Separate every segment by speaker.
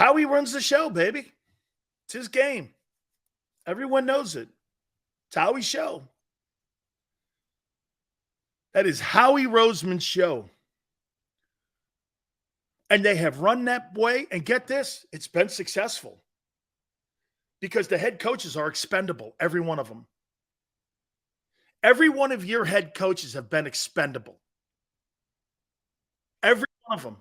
Speaker 1: Howie runs the show, baby. It's his game. Everyone knows it. It's Howie's show. That is Howie Roseman's show. And they have run that way. And get this, it's been successful. Because the head coaches are expendable, every one of them. Every one of your head coaches have been expendable. Every one of them.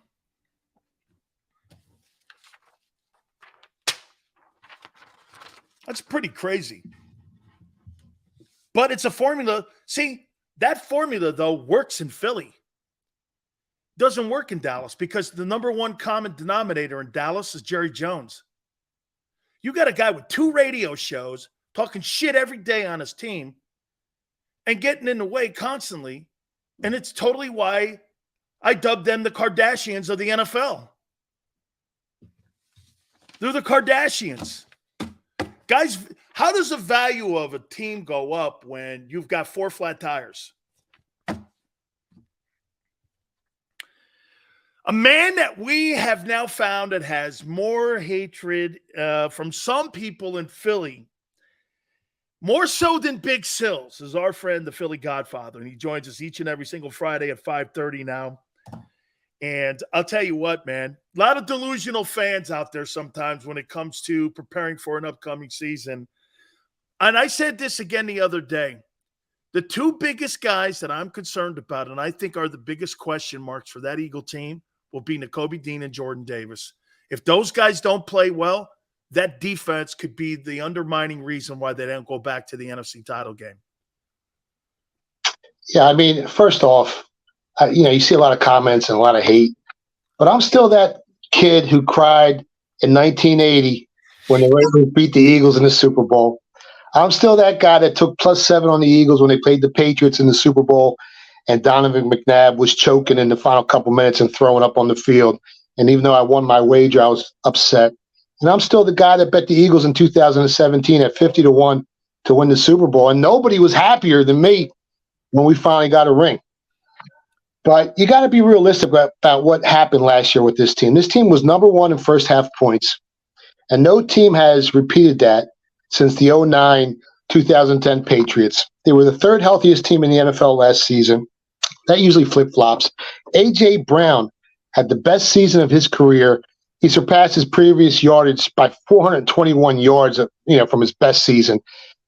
Speaker 1: That's pretty crazy. But it's a formula. See, that formula, though, works in Philly. Doesn't work in Dallas because the number one common denominator in Dallas is Jerry Jones. You got a guy with 2 radio shows talking shit every day on his team and getting in the way constantly. And it's totally why I dubbed them the Kardashians of the NFL. They're the Kardashians. Guys, how does the value of a team go up when you've got 4 flat tires? A man that we have now found that has more hatred from some people in Philly, more so than Big Sills, is our friend, the Philly Godfather. And he joins us each and every single Friday at 5:30 now. And I'll tell you what, man, a lot of delusional fans out there sometimes when it comes to preparing for an upcoming season. And I said this again the other day. The 2 biggest guys that I'm concerned about, and I think are the biggest question marks for that Eagle team, will be Nakobe Dean and Jordan Davis. If those guys don't play well, that defense could be the undermining reason why they don't go back to the NFC title game.
Speaker 2: Yeah, I mean, first off, you see a lot of comments and a lot of hate, but I'm still that kid who cried in 1980 when the Ravens beat the Eagles in the Super Bowl. I'm still that guy that took +7 on the Eagles when they played the Patriots in the Super Bowl, and Donovan McNabb was choking in the final couple minutes and throwing up on the field. And even though I won my wager, I was upset. And I'm still the guy that bet the Eagles in 2017 at 50-1 to win the Super Bowl. And nobody was happier than me when we finally got a ring. But you got to be realistic about what happened last year with this team. This team was number 1 in first half points. And no team has repeated that since the 2009-2010 Patriots. They were the 3rd healthiest team in the NFL last season. That usually flip-flops. A.J. Brown had the best season of his career. He surpassed his previous yardage by 421 yards, from his best season.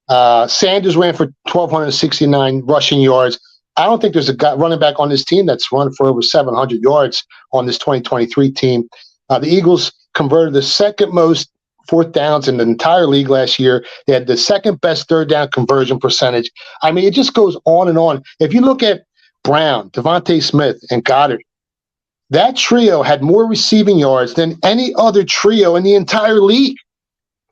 Speaker 2: Sanders ran for 1,269 rushing yards. I don't think there's a guy running back on this team that's run for over 700 yards on this 2023 team. The Eagles converted the second most 4th downs in the entire league last year. They had the second best 3rd down conversion percentage. I mean, it just goes on and on. If you look at Brown, Devontae Smith, and Goddard, that trio had more receiving yards than any other trio in the entire league.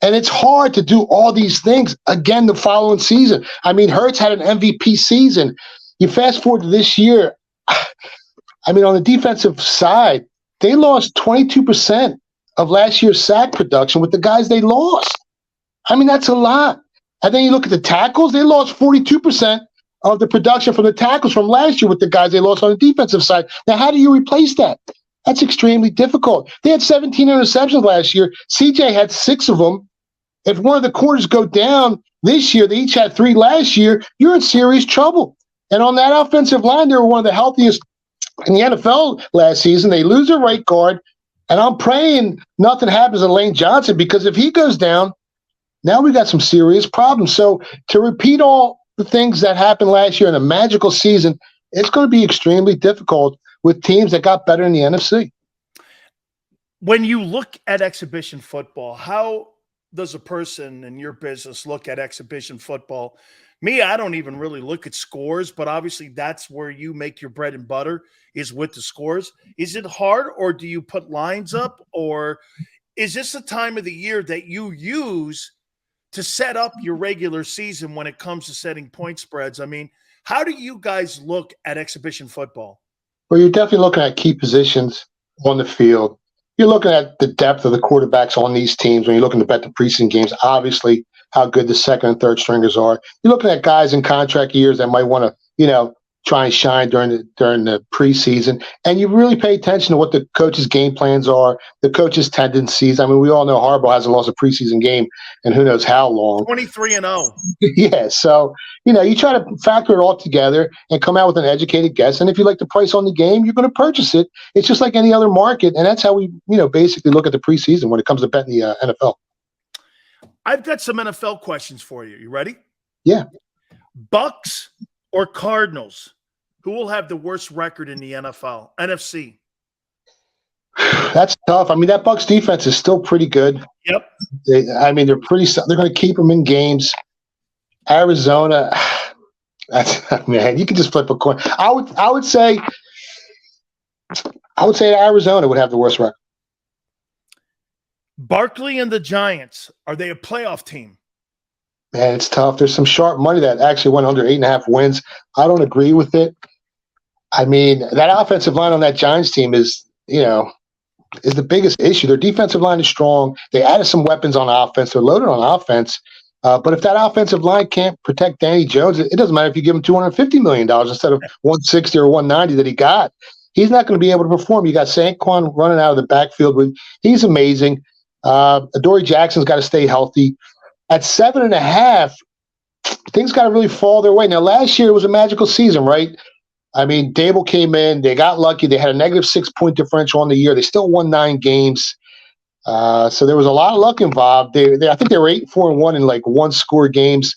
Speaker 2: And it's hard to do all these things again the following season. I mean, Hurts had an MVP season. You fast forward to this year, I mean, on the defensive side, they lost 22% of last year's sack production with the guys they lost. I mean, that's a lot. And then you look at the tackles, they lost 42% of the production from the tackles from last year with the guys they lost on the defensive side. Now, how do you replace that? That's extremely difficult. They had 17 interceptions last year. CJ had 6 of them. If one of the corners go down this year, they each had 3 last year, you're in serious trouble. And on that offensive line, they were one of the healthiest in the NFL last season. They lose their right guard, and I'm praying nothing happens to Lane Johnson, because if he goes down, now we got some serious problems. So to repeat all the things that happened last year in a magical season, it's going to be extremely difficult with teams that got better in the NFC.
Speaker 1: When you look at exhibition football, how does a person in your business look at exhibition football? Me, I don't even really look at scores, but obviously that's where you make your bread and butter, is with the scores. Is it hard, or do you put lines up, or is this a time of the year that you use to set up your regular season when it comes to setting point spreads? I mean, how do you guys look at exhibition football?
Speaker 2: Well, you're definitely looking at key positions on the field. You're looking at the depth of the quarterbacks on these teams when you're looking to bet the preseason games. Obviously, how good the second and third stringers are. You're looking at guys in contract years that might want to, try and shine during the preseason. And you really pay attention to what the coaches' game plans are, the coaches' tendencies. I mean, we all know Harbaugh hasn't lost a preseason game and who knows how long.
Speaker 1: 23-0.
Speaker 2: Yeah. So, you try to factor it all together and come out with an educated guess. And if you like the price on the game, you're going to purchase it. It's just like any other market. And that's how we, basically look at the preseason when it comes to betting the NFL.
Speaker 1: I've got some NFL questions for you. You ready?
Speaker 2: Yeah.
Speaker 1: Bucks or Cardinals? Who will have the worst record in the NFC?
Speaker 2: That's tough. I mean, that Bucks defense is still pretty good.
Speaker 1: Yep.
Speaker 2: They're they're going to keep them in games. Arizona, man, you can just flip a coin. I would say Arizona would have the worst record.
Speaker 1: Barkley and the Giants, are they a playoff team?
Speaker 2: Man, it's tough. There's some sharp money that actually went under 8.5 wins. I don't agree with it. I mean, that offensive line on that Giants team is the biggest issue. Their defensive line is strong. They added some weapons on offense. They're loaded on offense. But if that offensive line can't protect Danny Jones, it doesn't matter if you give him $250 million instead of $160 or $190 that he got. He's not going to be able to perform. You got Saquon running out of the backfield. He's amazing. Adoree Jackson's got to stay healthy. At 7.5, things got to really fall their way. Now, last year was a magical season, right? I mean, Dable came in. They got lucky. They had a negative 6-point differential on the year. They still won 9 games. So there was a lot of luck involved. I think they were 8-4-1 in like one-score games.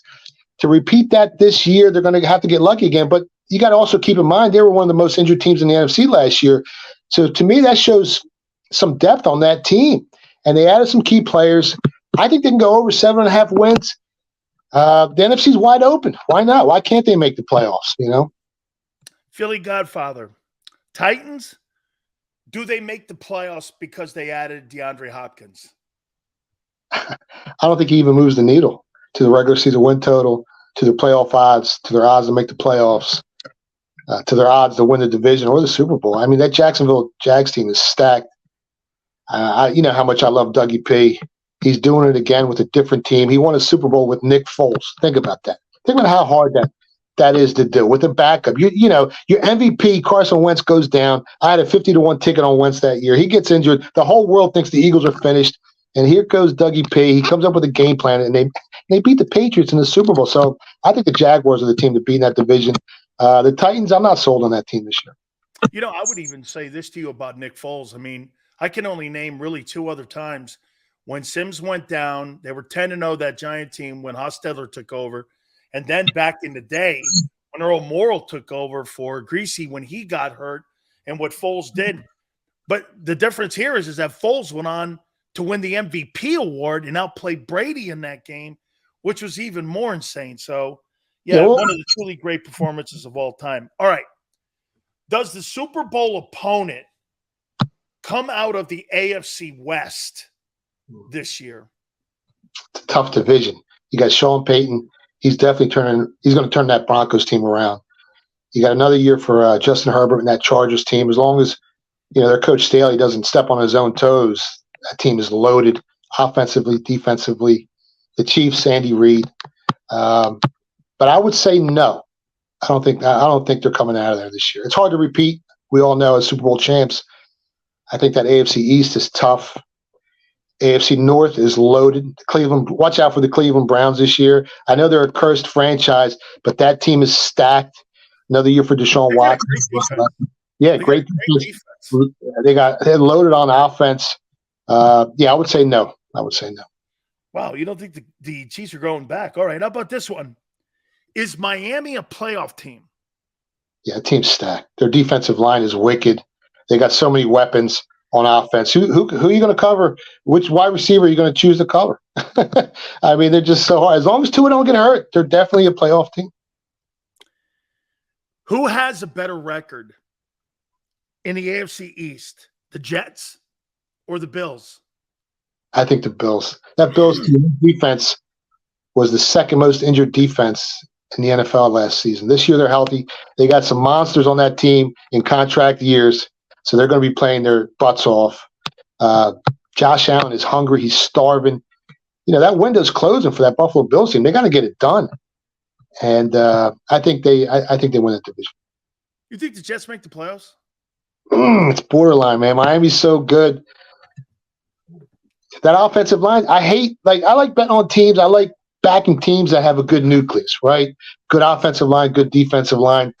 Speaker 2: To repeat that this year, they're going to have to get lucky again. But you got to also keep in mind they were one of the most injured teams in the NFC last year. So to me, that shows some depth on that team. And they added some key players. I think they can go over 7.5 wins. The NFC's wide open. Why not? Why can't they make the playoffs?
Speaker 1: Philly Godfather. Titans, do they make the playoffs because they added DeAndre Hopkins?
Speaker 2: I don't think he even moves the needle to the regular season win total, to the playoff odds, to their odds to make the playoffs, to their odds to win the division or the Super Bowl. I mean, that Jacksonville Jags team is stacked. You know how much I love Dougie P. He's doing it again with a different team. He won a Super Bowl with Nick Foles. Think about that. Think about how hard that is to do with a backup. Your MVP, Carson Wentz, goes down. I had a 50-1 ticket on Wentz that year. He gets injured. The whole world thinks the Eagles are finished. And here goes Dougie P. He comes up with a game plan, and they beat the Patriots in the Super Bowl. So I think the Jaguars are the team to beat in that division. The Titans, I'm not sold on that team this year.
Speaker 1: I would even say this to you about Nick Foles. I mean, I can only name really 2 other times when Sims went down. They were 10-0, that Giant team, when Hostetler took over. And then back in the day, when Earl Morrall took over for Greasy when he got hurt and what Foles did. But the difference here is that Foles went on to win the MVP award and outplayed Brady in that game, which was even more insane. So, one of the truly great performances of all time. All right. Does the Super Bowl opponent come out of the AFC West this year?
Speaker 2: It's a tough division. You got Sean Payton. He's definitely he's going to turn that Broncos team around. You got another year for Justin Herbert and that Chargers team. As long as, their coach Staley doesn't step on his own toes, that team is loaded offensively, defensively. The Chiefs, Andy Reid. But I would say no. I don't think they're coming out of there this year. It's hard to repeat. We all know as Super Bowl champs. I think that AFC East is tough. AFC North is loaded. Watch out for the Cleveland Browns this year. I know they're a cursed franchise, but that team is stacked. Another year for Deshaun Watson. Great defense. They're loaded on offense. I would say no.
Speaker 1: Wow, you don't think the Chiefs are going back? All right, how about this one? Is Miami a playoff team?
Speaker 2: Yeah, the team's stacked. Their defensive line is wicked. They got so many weapons on offense. Who are you going to cover? Which wide receiver are you going to choose to cover? I mean, they're just so hard. As long as Tua don't get hurt, they're definitely a playoff team.
Speaker 1: Who has a better record in the AFC East, the Jets or the Bills?
Speaker 2: I think the Bills. That Bills defense was the second most injured defense in the NFL last season. This year they're healthy. They got some monsters on that team in contract years, so they're going to be playing their butts off. Josh Allen is hungry. He's starving. That window's closing for that Buffalo Bills team. They got to get it done. And I think they win that division.
Speaker 1: You think the Jets make the playoffs?
Speaker 2: It's borderline, man. Miami's so good. That offensive line, I like betting on teams. I like backing teams that have a good nucleus, right? Good offensive line, good defensive line.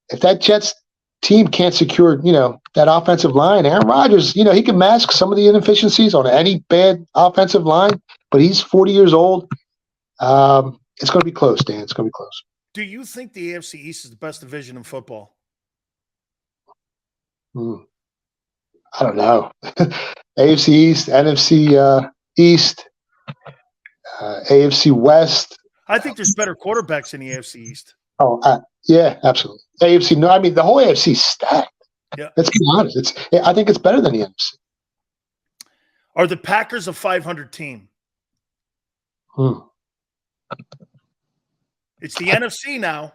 Speaker 2: If that Jets team can't secure, that offensive line, Aaron Rodgers, he can mask some of the inefficiencies on any bad offensive line, but he's 40 years old. It's going to be close, Dan. It's going to be close.
Speaker 1: Do you think the AFC East is the best division in football?
Speaker 2: I don't know. AFC East, NFC East, AFC West.
Speaker 1: I think there's better quarterbacks in the AFC East.
Speaker 2: Oh, yeah, absolutely. AFC, no, I mean, the whole AFC is stacked.
Speaker 1: Yeah.
Speaker 2: Let's be honest. I think it's better than the NFC.
Speaker 1: Are the Packers a 500 team? It's the NFC now.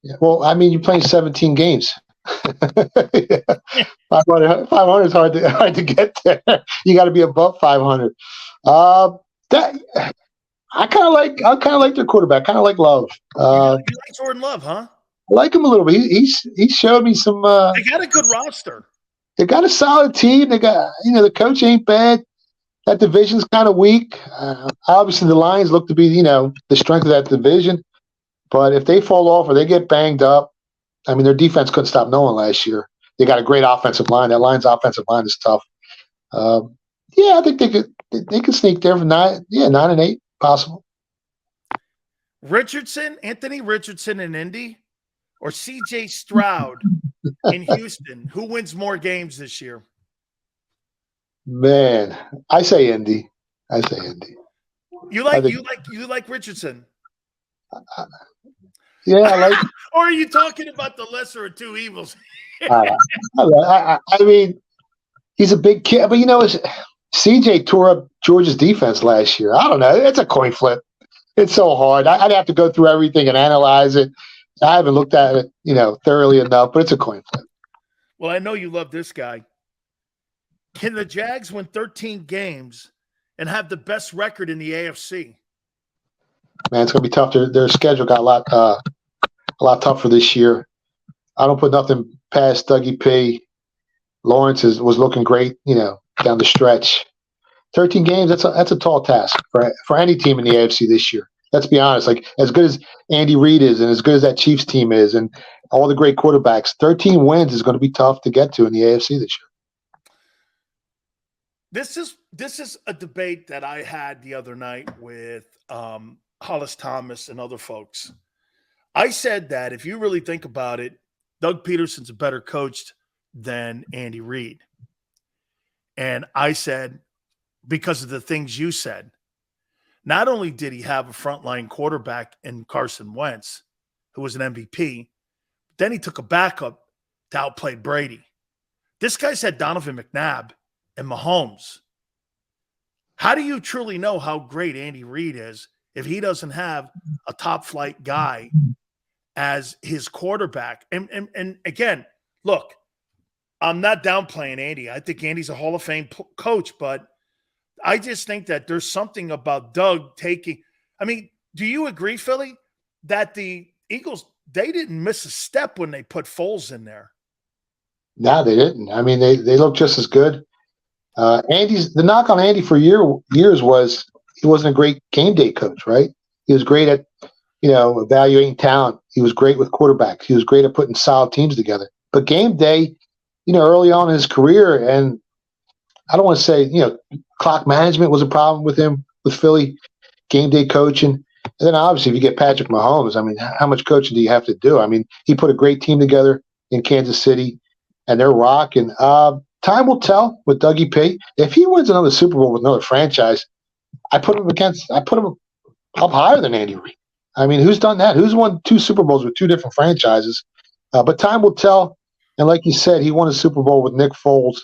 Speaker 2: Yeah, well, I mean, you're playing 17 games. 500 is hard to get there. You got to be above 500. I kind of like their quarterback. Kind of like Love.
Speaker 1: You like Jordan Love, huh?
Speaker 2: I like him a little bit. He showed me some.
Speaker 1: They got a good roster.
Speaker 2: They got a solid team. They got the coach ain't bad. That division's kind of weak. Obviously, the Lions look to be the strength of that division. But if they fall off or they get banged up, I mean, their defense couldn't stop no one last year. They got a great offensive line. That Lions' offensive line is tough. I think they could sneak there for 9-8, possible.
Speaker 1: Anthony Richardson in Indy, or C.J. Stroud in Houston? Who wins more games this year?
Speaker 2: Man, I say Indy.
Speaker 1: You like Richardson?
Speaker 2: Yeah, I like.
Speaker 1: Or are you talking about the lesser of two evils?
Speaker 2: I mean, he's a big kid, but CJ tore up Georgia's defense last year. I don't know. It's a coin flip. It's so hard. I'd have to go through everything and analyze it. I haven't looked at it, thoroughly enough, but it's a coin flip.
Speaker 1: Well, I know you love this guy. Can the Jags win 13 games and have the best record in the AFC?
Speaker 2: Man, it's gonna be tough. Their schedule got a lot tougher this year. I don't put nothing past Dougie P. Lawrence was looking great, down the stretch. 13 games, that's a tall task for any team in the AFC this year. Let's be honest. Like, as good as Andy Reid is and as good as that Chiefs team is and all the great quarterbacks, 13 wins is going to be tough to get to in the AFC this year.
Speaker 1: This is a debate that I had the other night with Hollis Thomas and other folks. I said that if you really think about it, Doug Peterson's a better coach than Andy Reid. And I said, because of the things you said, not only did he have a frontline quarterback in Carson Wentz, who was an MVP, then he took a backup to outplay Brady. This guy's had Donovan McNabb and Mahomes. How do you truly know how great Andy Reid is if he doesn't have a top flight guy as his quarterback? And again, look, I'm not downplaying Andy. I think Andy's a Hall of Fame coach, but I just think that there's something about Doug taking – I mean, do you agree, Philly, that the Eagles, they didn't miss a step when they put Foles in there?
Speaker 2: No, they didn't. I mean, they look just as good. The knock on Andy for years was he wasn't a great game day coach, right? He was great at, evaluating talent. He was great with quarterbacks. He was great at putting solid teams together. But game day, early on in his career, and I don't want to say, clock management was a problem with him, with Philly, game day coaching. And then obviously if you get Patrick Mahomes, I mean, how much coaching do you have to do? I mean, he put a great team together in Kansas City, and they're rocking. Time will tell with Dougie P. If he wins another Super Bowl with another franchise, I put him up higher than Andy Reid. I mean, who's done that? Who's won 2 Super Bowls with 2 different franchises? But time will tell. And like you said, he won a Super Bowl with Nick Foles.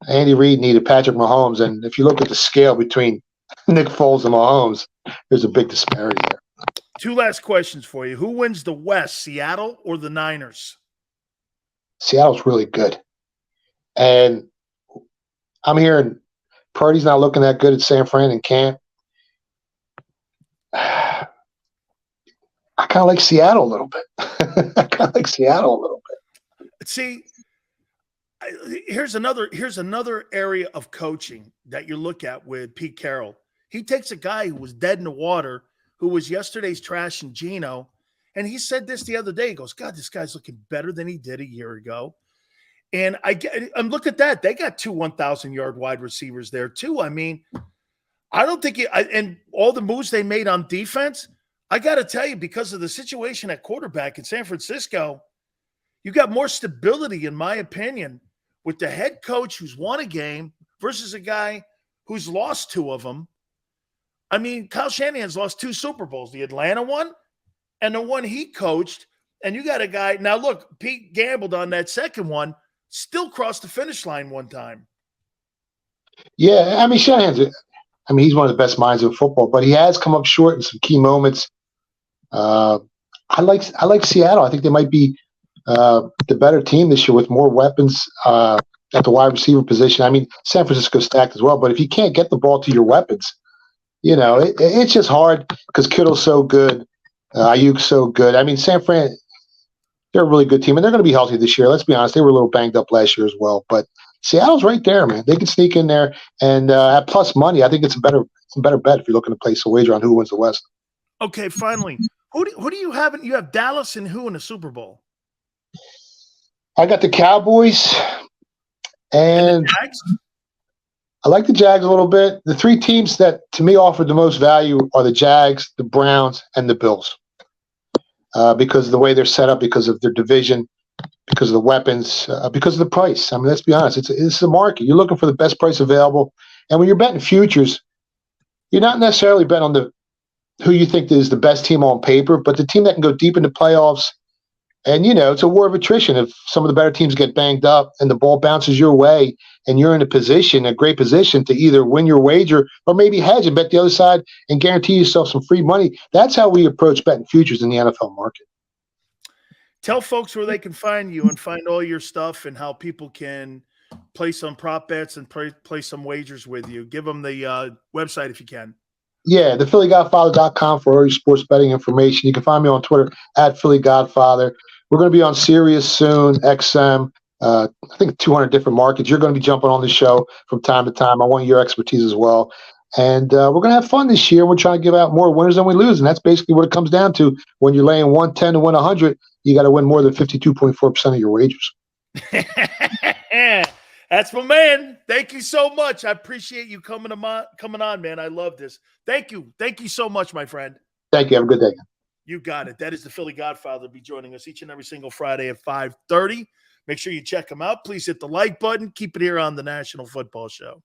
Speaker 2: Andy Reid needed Patrick Mahomes. And if you look at the scale between Nick Foles and Mahomes, there's a big disparity there.
Speaker 1: 2 last questions for you. Who wins the West, Seattle or the Niners?
Speaker 2: Seattle's really good. And I'm hearing Purdy's not looking that good at San Fran in camp. I kind of like Seattle a little bit.
Speaker 1: See, here's another area of coaching that you look at with Pete Carroll. He takes a guy who was dead in the water, who was yesterday's trash and Gino, and he said this the other day. He goes, God, this guy's looking better than he did a year ago. And look at that. They got 2 1,000-yard wide receivers there too. I mean, I don't think and all the moves they made on defense, I got to tell you, because of the situation at quarterback in San Francisco, you got more stability, in my opinion, with the head coach who's won a game versus a guy who's lost 2 of them. I mean, Kyle Shanahan's lost 2 Super Bowls, the Atlanta one and the one he coached. And you got a guy. Now, look, Pete gambled on that second one, still crossed the finish line one time.
Speaker 2: Yeah, I mean, he's one of the best minds in football, but he has come up short in some key moments. I like Seattle. I think they might be the better team this year with more weapons at the wide receiver position. I mean, San Francisco's stacked as well, but if you can't get the ball to your weapons, it's just hard because Kittle's so good, Ayuk's so good. I mean, San Fran, they're a really good team, and they're going to be healthy this year. Let's be honest, they were a little banged up last year as well, but Seattle's right there, man. They can sneak in there, and at plus money, I think it's a better bet if you're looking to place a wager on who wins the West.
Speaker 1: Okay, finally, who do you have? You have Dallas and who in the Super Bowl?
Speaker 2: I got the Cowboys, and
Speaker 1: the Jags?
Speaker 2: I like the Jags a little bit. The 3 teams that, to me, offered the most value are the Jags, the Browns, and the Bills. Because of the way they're set up, because of their division, because of the weapons, because of the price. I mean, let's be honest. It's the market. You're looking for the best price available. And when you're betting futures, you're not necessarily betting on who you think is the best team on paper, but the team that can go deep into playoffs. And, it's a war of attrition. If some of the better teams get banged up and the ball bounces your way and you're in a great position to either win your wager or maybe hedge and bet the other side and guarantee yourself some free money. That's how we approach betting futures in the NFL market.
Speaker 1: Tell folks where they can find you and find all your stuff and how people can play some prop bets and play some wagers with you. Give them the website if you can.
Speaker 2: Yeah, the PhillyGodfather.com for all your sports betting information. You can find me on Twitter at PhillyGodfather. We're going to be on Sirius soon, XM, I think 200 different markets. You're going to be jumping on the show from time to time. I want your expertise as well. And we're going to have fun this year. We're trying to give out more winners than we lose. And that's basically what it comes down to. When you're laying 110 to win 100, you got to win more than 52.4% of your wagers.
Speaker 1: That's my man. Thank you so much. I appreciate you coming on, man. I love this. Thank you. Thank you so much, my friend.
Speaker 2: Thank you. Have a good day.
Speaker 1: You got it. That is the Philly Godfather. Be joining us each and every single Friday at 5:30. Make sure you check him out. Please hit the like button. Keep it here on the National Football Show.